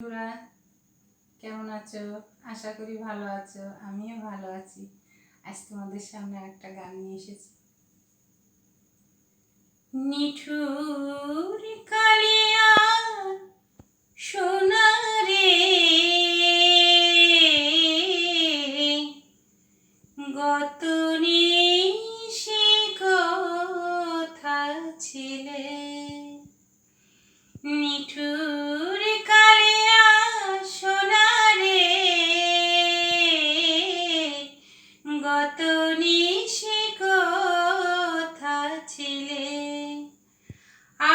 বন্ধুরা, কেমন আছো? আশা করি ভালো আছো। আমিও ভালো আছি। আজ তোমাদের সামনে একটা গান নিয়ে এসেছি। নিঠুর কালিয়া সোনা রে, গত নিশি কথা ছিলে। নিঠুর কালিয়া সোনা রে, গত নিশি কথা ছিলে।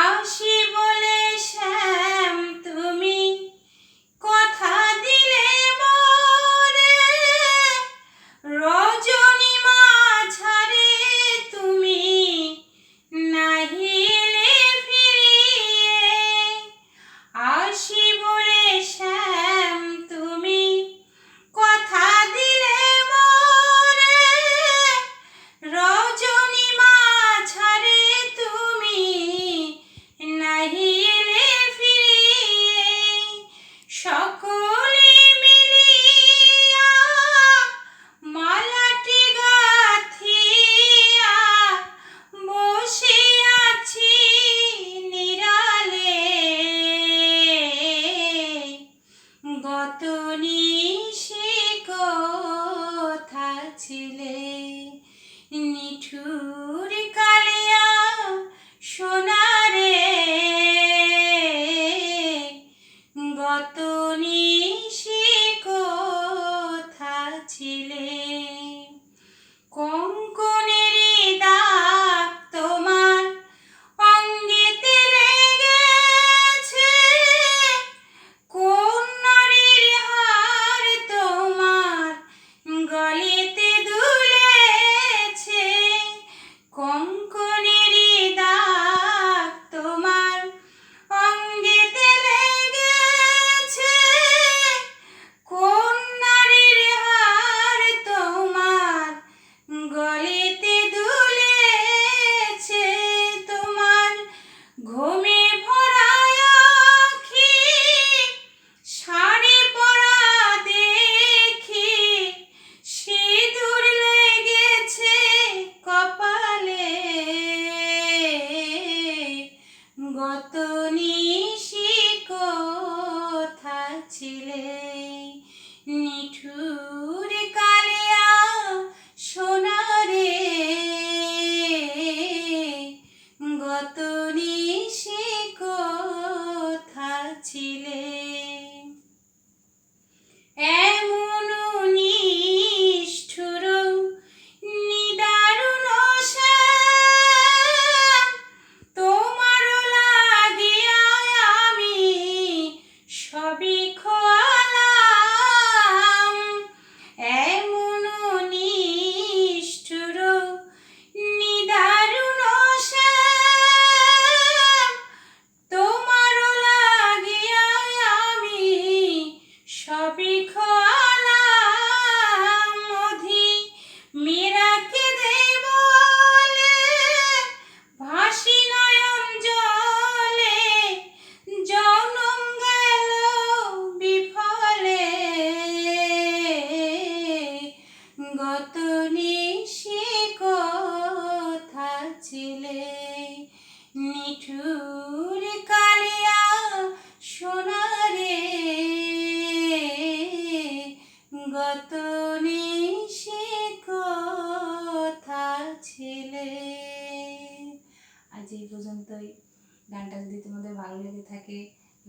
আসি বলে শ্যাম তুমি কথা দিলে মোরে, রজনী মাঝারে তুমি নাহিলে ফিরিয়ে। আসি বলে শ্যাম তুমি কথা দিলে মোরে, রজনী মাঝারে তুমি নাহিলে ফিরিয়ে। সকলে মিলিয়া মালাটি গাথিয়া বসে আছি নিরালে, গত নিশি কথা ছিলে। নিঠুর কালিয়া সোনা রে, গত নিশি কথা ছিলে। কঙ্কণেরই দাগ তোমার অঙ্গেতে লেগেছে, কোন নারীর হার তোমার গলেতে দুলেছে। কঙ্কণেরই দাগ তোমার অঙ্গেতে লেগেছে, কোন নারীর হার তোমার গলেতে দুলেছে। তোমার ঘুমে ভরা আঁখি শাড়ি পরা দেখি, সিঁদুর লেগেছে কপালে, গত নিশি কথা ছিলে। নিঠুর কালিয়া সোনা রে, গত নিশি কথা ছিলে। এমন নিষ্ঠুর নিদারুণ শ্যাম, তোমার লাগিয়া আমি সবই খোয়ালাম। এমন নিষ্ঠুর নিদারুণ শ্যাম, তোমার লাগিয়া আমি সবই খোয়ালাম। অধি মেরাকে দে বলে ভাসি নয়ন জলে, জনম গেল বিফলে, গত নিশি কথা ছিলে। নিঠুর কালিয়া সোনা রে, গত নিশি কথা ছিলে। আজ এই পর্যন্তই। গানটা যদি তোমাদের ভালো লেগে থাকে,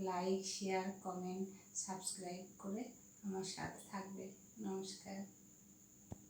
লাইক, শেয়ার, কমেন্ট, সাবস্ক্রাইব করে আমার সাথে থাকবে। নমস্কার।